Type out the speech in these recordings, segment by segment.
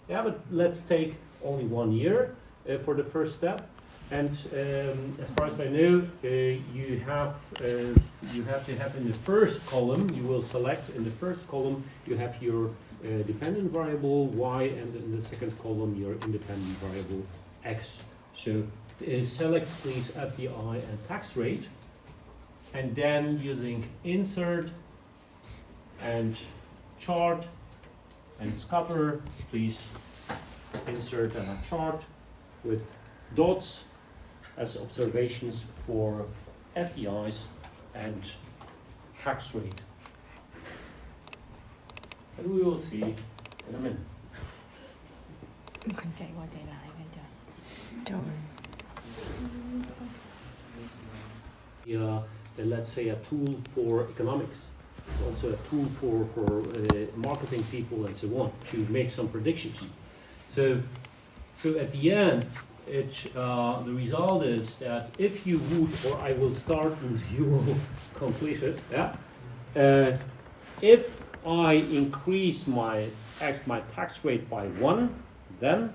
Yeah, but let's take only 1 year for the first step. And as far as I know, you have to have in the first column, you will select in the first column, you have your dependent variable y, and in the second column, your independent variable x. So select please FDI and tax rate, and then using insert and chart and scatter, please insert a chart with dots as observations for FDIs and tax rate. And we will see in a minute. Let's say a tool for economics. It's also a tool for marketing people and so on to make some predictions. So at the end, the result is that if you would, or I will start and you will complete it. Yeah. If I increase my tax rate by 1, then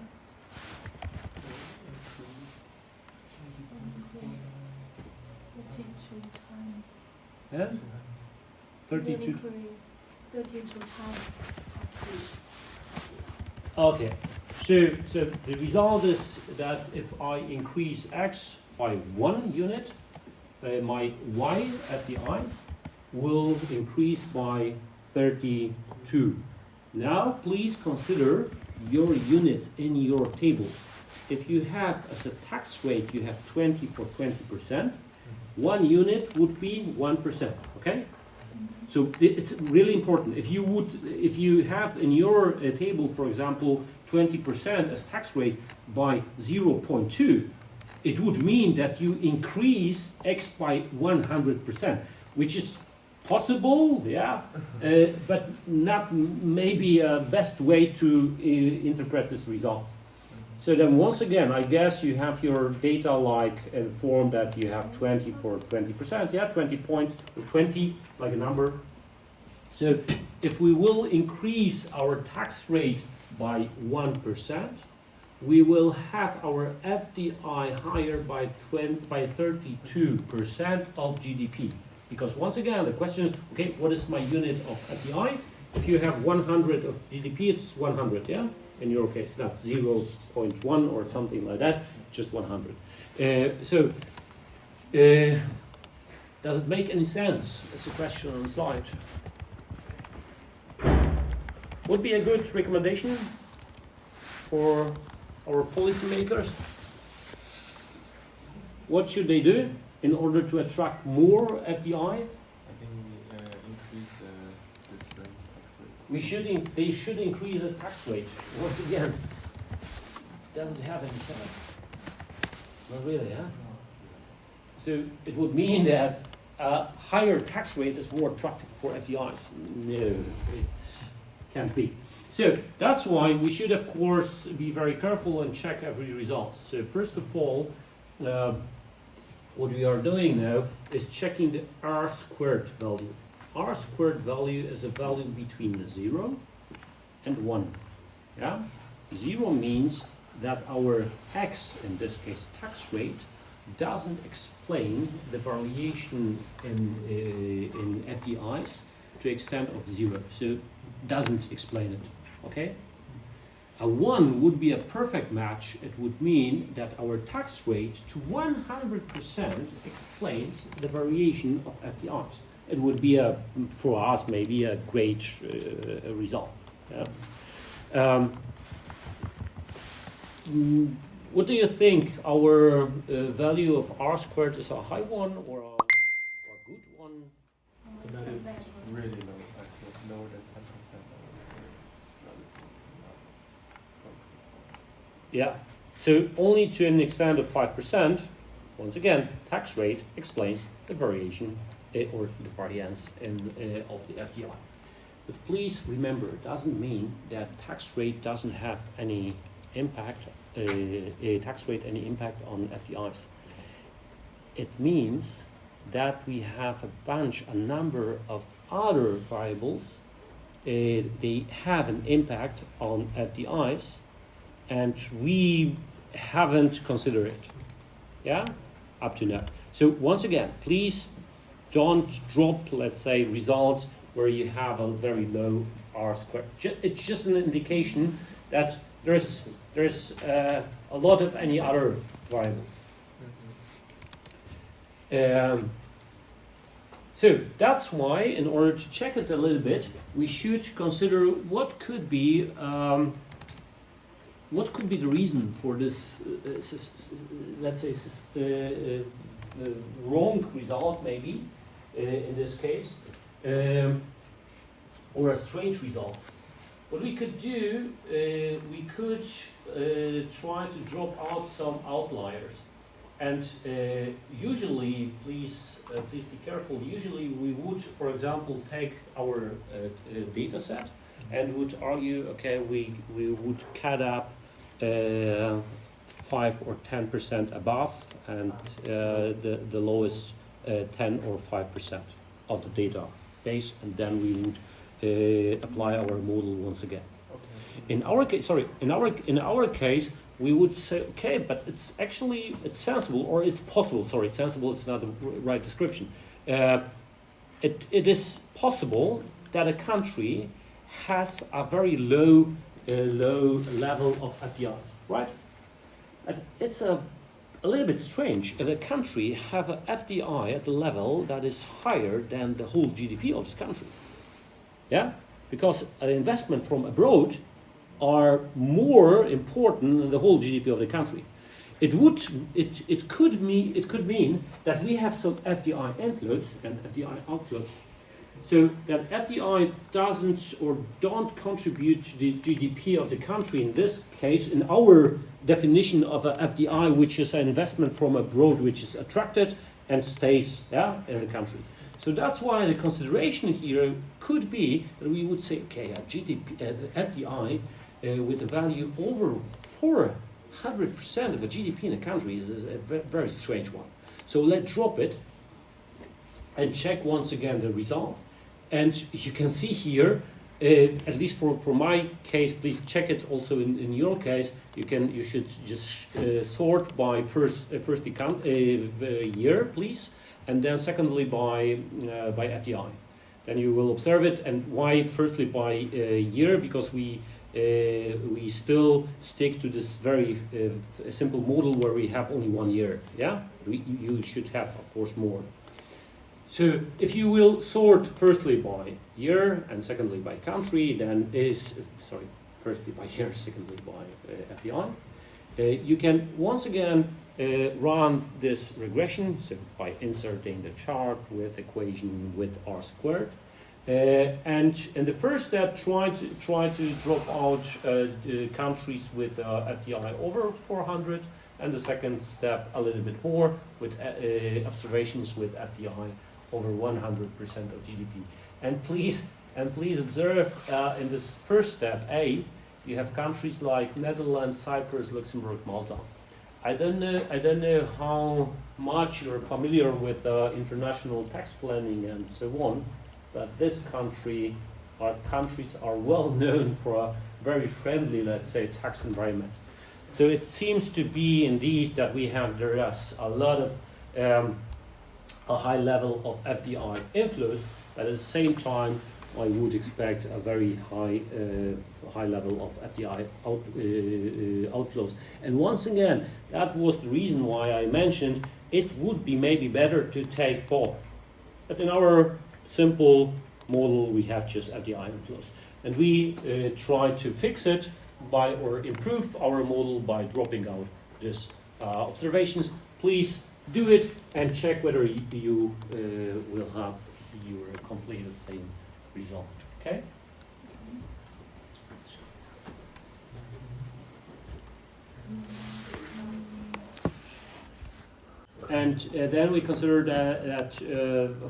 yeah, 32. 32 times. Okay. So the result is that if I increase x by 1 unit, my y at the i's will increase by 32. Now please consider your units in your table. If you have as a tax rate, you have 20 for 20%, 1 unit would be 1%, okay? So it's really important. If you have in your table, for example, 20% as tax rate by 0.2, it would mean that you increase x by 100%, which is possible, yeah, but not maybe a best way to interpret this result. So then once again, I guess you have your data like a form that you have 20 for 20%, yeah, 20 points, or 20 like a number. So if we will increase our tax rate by 1%, we will have our FDI higher by 32% of GDP. Because once again, the question is, okay, what is my unit of FDI? If you have 100 of GDP, it's 100, yeah? In your case, not 0.1 or something like that, just 100. Does it make any sense? It's a question on the slide. Would be a good recommendation for our policymakers. What should they do in order to attract more FDI? I think we increase this rate, tax rate. They should increase the tax rate. Once again, does it have any sense? Not really, huh? So it would mean that a higher tax rate is more attractive for FDIs. No, it can't be. So that's why we should, of course, be very careful and check every result. So first of all, what we are doing now is checking the R squared value. R squared value is a value between 0 and 1. Yeah? 0 means that our x, in this case tax rate, doesn't explain the variation in FDIs to extent of 0. So doesn't explain it. Okay? A 1 would be a perfect match. It would mean that our tax rate to 100% explains the variation of FDIs. It would be, for us, maybe a great result. Yeah? What do you think? Our value of R squared is a high one or a good one? So that is really low, actually, lower than 10%. It's relatively not. Yeah. So only to an extent of 5%. Once again, tax rate explains the variation or the variance of the FDI. But please remember, it doesn't mean that tax rate doesn't have any impact. Any impact on FDIs. It means that we have a number of other variables. They have an impact on FDIs, and we haven't considered it, yeah, up to now. So once again, please don't drop, let's say, results where you have a very low R squared. It's just an indication that there's a lot of any other variables. So that's why, in order to check it a little bit, we should consider what could be the reason for this, let's say, wrong result, maybe in this case, or a strange result. What we could do, we could try to drop out some outliers, and usually, please be careful. Usually, we would, for example, take our data set and would argue, okay, we would cut up 5 or 10% above, and the lowest 10 or 5% of the data base, and then we would apply our model once again. Okay. In our case, in our case, we would say, okay, but it's sensible, or it's possible. Sorry, sensible is not the right description. It is possible that a country has a very low level of FDI, right? And it's a little bit strange if a country have an FDI at the level that is higher than the whole GDP of this country. Yeah, because an investment from abroad are more important than the whole GDP of the country. It could mean that we have some FDI inflows and FDI outflows, so that FDI doesn't or don't contribute to the GDP of the country. In this case, in our definition of a FDI, which is an investment from abroad, which is attracted and stays in the country. So that's why the consideration here could be that we would say, okay, a FDI with a value over 400% of a GDP in a country is a very strange one. So let's drop it and check once again the result. And you can see here, at least for my case, please check it also in your case. You should just sort by first year, please, and then secondly by FDI. Then you will observe it. And why firstly by year? Because we still stick to this very simple model where we have only 1 year. Yeah, you should have, of course, more. So if you will sort firstly by year and secondly by country, then firstly by year, secondly by FDI, you can once again run this regression, so by inserting the chart with equation with R squared. And in the first step, try to drop out countries with FDI over 400, and the second step a little bit more with observations with FDI over 100% of GDP. And please observe in this first step A, you have countries like Netherlands, Cyprus, Luxembourg, Malta. I don't know how much you're familiar with international tax planning and so on, but this countries are well known for a very friendly, let's say, tax environment. So it seems to be indeed that there is a lot of a high level of FDI inflows, but at the same time, I would expect a very high level of FDI outflows. And once again, that was the reason why I mentioned it would be maybe better to take both. But in our simple model, we have just FDI inflows, and we try to fix it or improve our model by dropping out these observations. Please do it and check whether you will have completely the same result. Okay. And then we consider that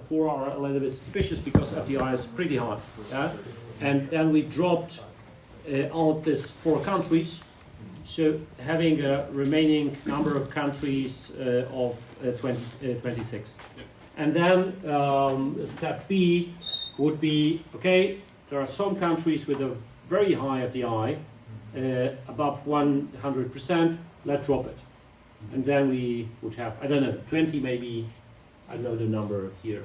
4 are a little bit suspicious because FDI is pretty high. And then we dropped out these 4 countries, so having a remaining number of countries of 26. And then step B would be, okay, there are some countries with a very high FDI, above 100%, let's drop it. And then we would have, I don't know, 20 maybe, I don't know the number here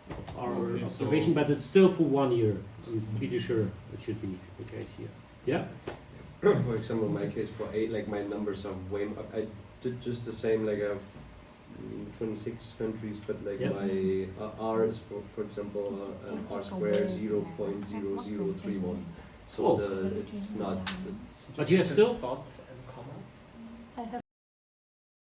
of our Okay, observation, but it's still for 1 year. I'm pretty sure it should be the case here. Yeah? For example, in my case for 8, like my numbers are way up. I did just the same, like I have 26 countries, but like Yeah. my R is for example an R square 0.0031. So Oh. it's not. But you have still? But